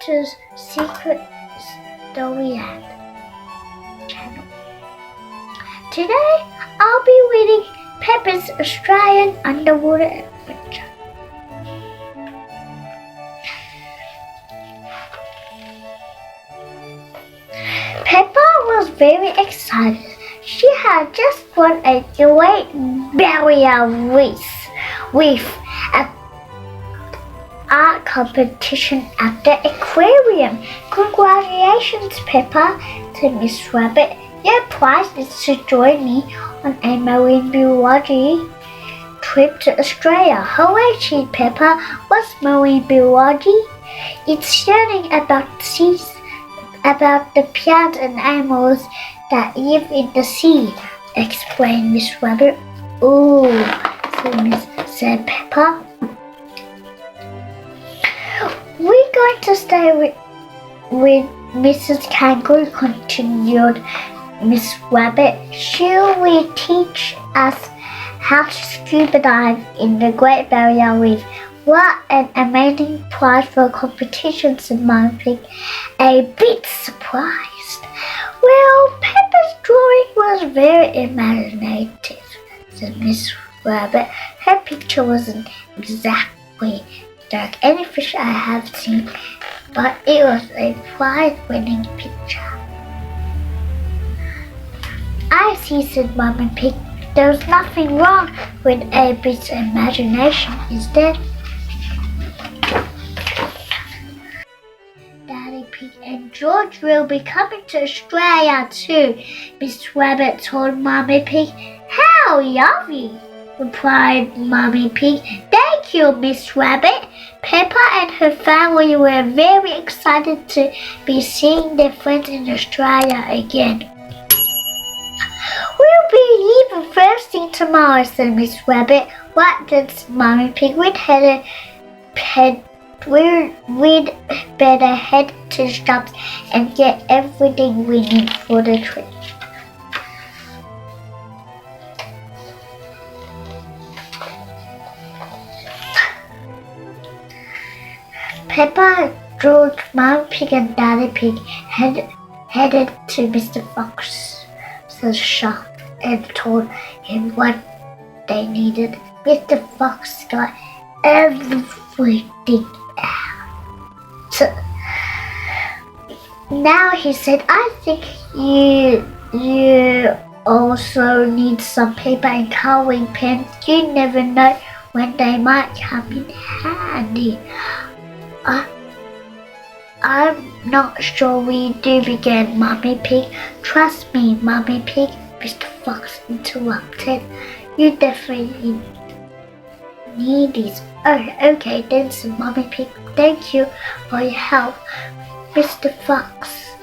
to Secret Storyland channel. Today I'll be reading Peppa's Australian Underwater Adventure. Peppa was very excited. She had just won a Great Barrier Reef at art competition at the aquarium. Congratulations, Peppa, said Miss Rabbit. Your prize is to join me on a marine biology trip to Australia. Hooray, cheered Peppa. What's marine biology? It's learning about seas, about the plants and animals that live in the sea, explained Miss Rabbit. Ooh, said Peppa. We're going to stay with Mrs. Kangaroo, continued Miss Rabbit. She will teach us how to scuba dive in the Great Barrier Reef. What an amazing prize for competition, said Mummy Pig, a bit surprised. Well, Peppa's drawing was very imaginative, said Miss Rabbit. Her picture wasn't exactly like any fish I have seen, but it was a prize-winning picture. I see, said Mummy Pig. There's nothing wrong with a bit of imagination, is there? Daddy Pig and George will be coming to Australia too, Miss Rabbit told Mummy Pig. How lovely, replied Mummy Pig. Thank you, Miss Rabbit. Peppa and her family were very excited to be seeing their friends in Australia again. We'll be leaving first thing tomorrow, said Miss Rabbit. What does Mummy Pig? We'd better head to the shops and get everything we need for the trip. Peppa, George, Mummy Pig and Daddy Pig headed to Mr. Fox's shop and told him what they needed. Mr. Fox got everything out. So, now he said, I think you also need some paper and coloring pens. You never know when they might come in handy. I'm not sure we do, began Mummy Pig. Trust me, Mummy Pig, Mr. Fox interrupted. You definitely need these. Oh, okay then, said Mummy Pig. Thank you for your help, Mr. Fox.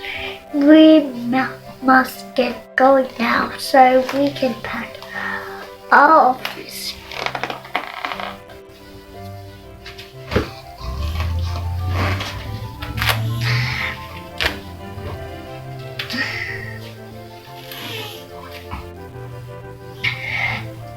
We must get going now so we can pack our office.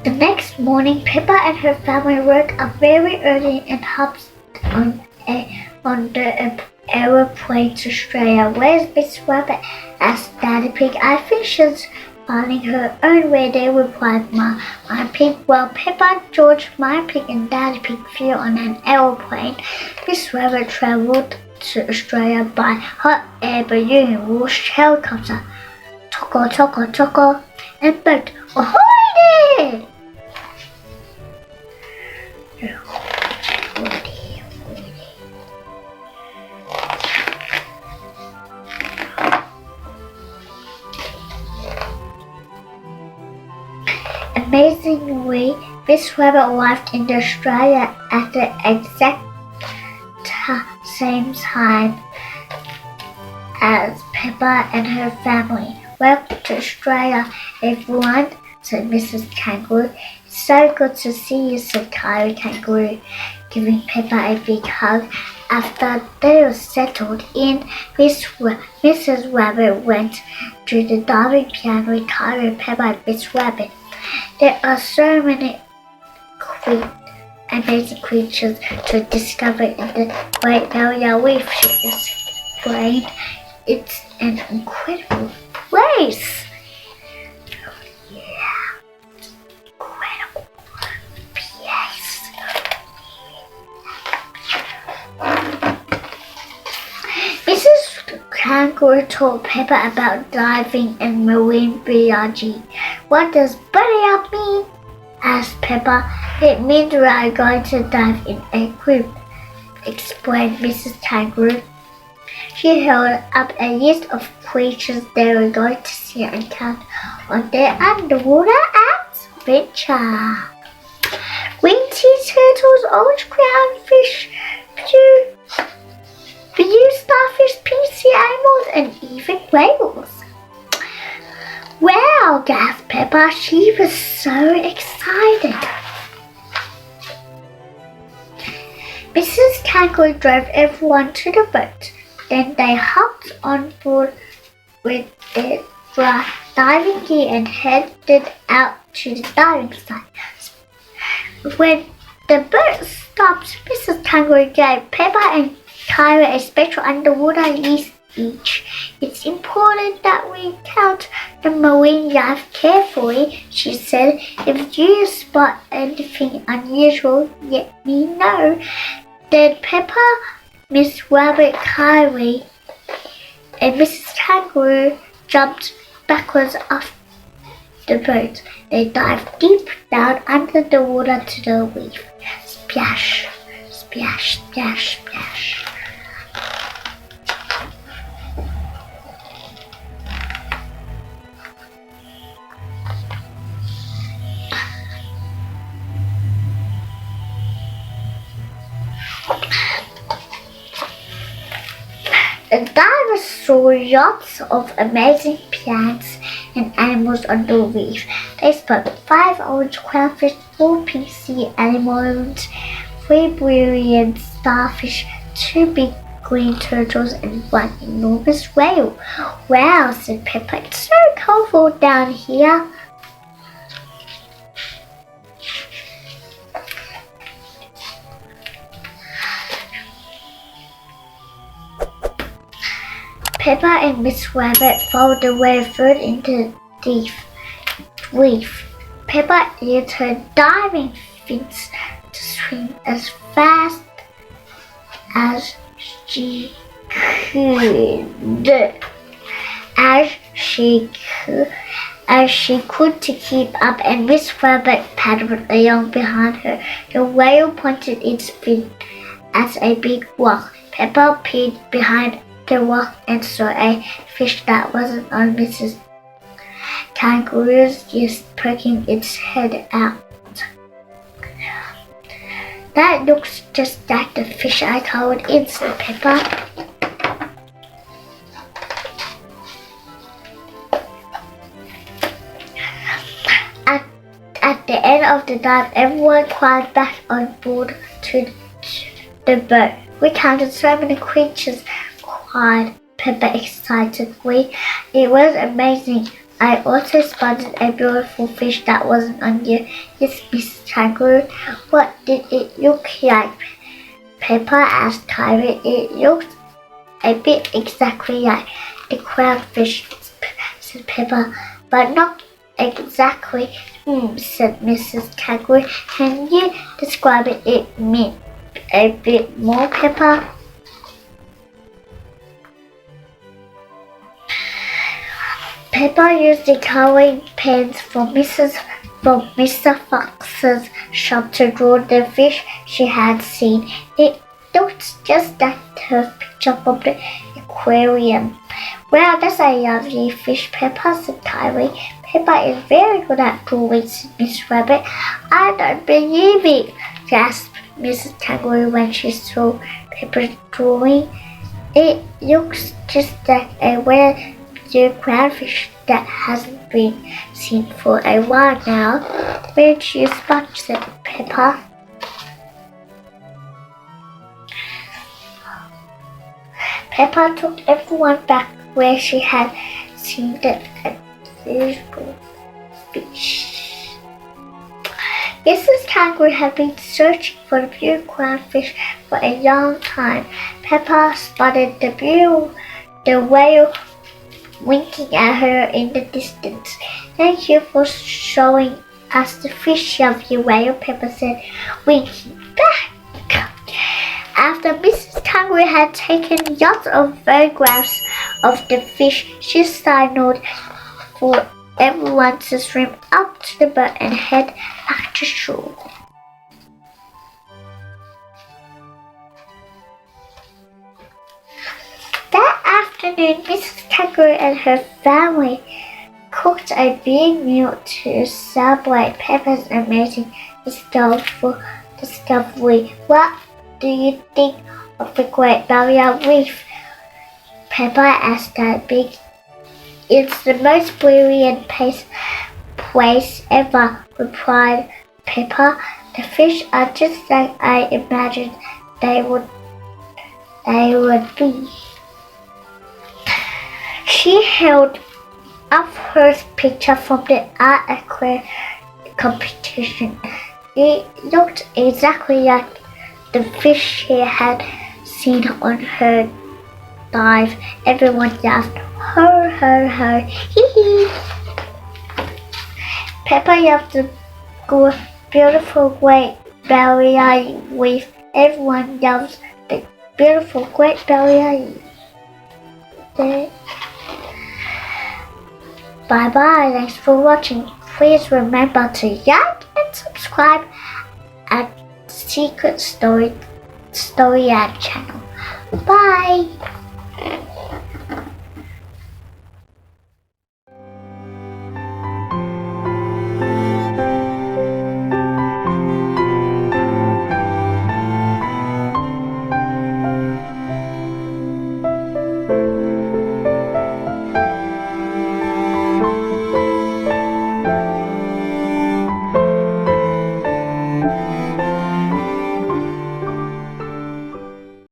The next morning, Peppa and her family woke up very early and hopped on the aeroplane to Australia. Where's Miss Rabbit? Asked Daddy Pig. I think she's finding her own way there, replied Mummy Pig. While Peppa, George, Mummy Pig and Daddy Pig flew on an aeroplane, Miss Rabbit travelled to Australia by hot air balloon, whoosh, helicopter, toko, and boat. Ahoy there! Amazingly, Miss Rabbit arrived in Australia at the exact same time as Peppa and her family. Welcome to Australia, everyone, said Mrs. Kangaroo. It's so good to see you, said Kylie Kangaroo, giving Peppa a big hug. After they were settled in, Mrs. Rabbit went to the diving piano with Kylie, Peppa and Miss Rabbit. There are so many amazing creatures to discover in the Great Barrier Reef, she said. explained, "It's an incredible place." Yeah, incredible place. Mrs. Kangaroo told Peppa about diving and marine biology. "What does buddy up mean?" asked Peppa. "It means we are going to dive in a group," explained Mrs. Kangaroo. She held up a list of creatures they were going to see and count on their underwater adventure. Green sea turtles, orange clownfish, blue starfish, pink sea animals, and even whales. "Wow!" gasped Peppa. She was so excited. Mrs. Kangaroo drove everyone to the boat. Then they hopped on board with their diving gear and headed out to the diving site. When the boat stopped, Mrs. Kangaroo gave Peppa and Kyra a special underwater list each. "It's important that we count the marine life carefully," she said. "If you spot anything unusual, let me know." Then Peppa, Miss Rabbit, Kyrie, and Mrs. Kangaroo jumped backwards off the boat. They dived deep down under the water to the reef. Splash, splash, splash, splash. The divers saw lots of amazing plants and animals on the reef. They spotted 5 orange clownfish, 4 pink sea anemones, 3 brilliant starfish, 2 big green turtles, and 1 enormous whale. "Wow," said Peppa. "It's so colorful down here." Peppa and Miss Rabbit followed the whale further into the reef. Peppa used her diving fins to swim as fast as she could. As she could to keep up, and Miss Rabbit paddled along behind her. The whale pointed its fin at a big rock. Peppa peered behind the rock and saw a fish that wasn't on Mrs. Kangaroo's, just poking its head out. "That looks just like the fish I called in," said Peppa. At the end of the dive, everyone climbed back on board to the boat. "We counted so many creatures," cried Peppa excitedly. "It was amazing. I also spotted a beautiful fish that wasn't on you." "Yes, Mrs. Kangaroo." "What did it look like?" Peppa asked Kyrie. "It looked a bit exactly like the clownfish," said Peppa. "But not exactly." Said Mrs. Kangaroo. "Can you describe it a bit more, Peppa?" Peppa used the coloring pens from Mr. Fox's shop to draw the fish she had seen. It looked just like her picture from the aquarium. "Wow, that's a lovely fish, Peppa," said Kyrie. "Peppa is very good at drawing," said Miss Rabbit. "I don't believe it," gasped Mrs. Kangaroo when she saw Peppa's drawing. "It looks just like a rare blue clownfish that hasn't been seen for a while now." "Where'd you spot?" said Peppa. Peppa took everyone back where she had seen the unusual fish. Mrs. Kangaroo had been searching for the beautiful clownfish for a long time. Peppa spotted the whale winking at her in the distance. "Thank you for showing us the fish, lovely whale," Peppa said, winking back. After Mrs. Kangaroo had taken lots of photographs of the fish, she signaled for everyone to swim up to the boat and head back to shore. That afternoon, Mrs. Kangaroo and her family cooked a big meal to celebrate Peppa's amazing discovery. "What do you think of the Great Barrier Reef?" Peppa asked that big. "It's the most brilliant place ever," replied Peppa. "The fish are just like I imagined they would be." She held up her picture from the art aquarium competition. It looked exactly like the fish she had seen on her dive. Everyone laughed. "Ho, ho, ho, hee hee." Peppa loved the beautiful Great Barrier Reef. Everyone loves the beautiful Great Barrier Reef. Bye bye. Thanks for watching. Please remember to like and subscribe at Secret Story channel. Bye.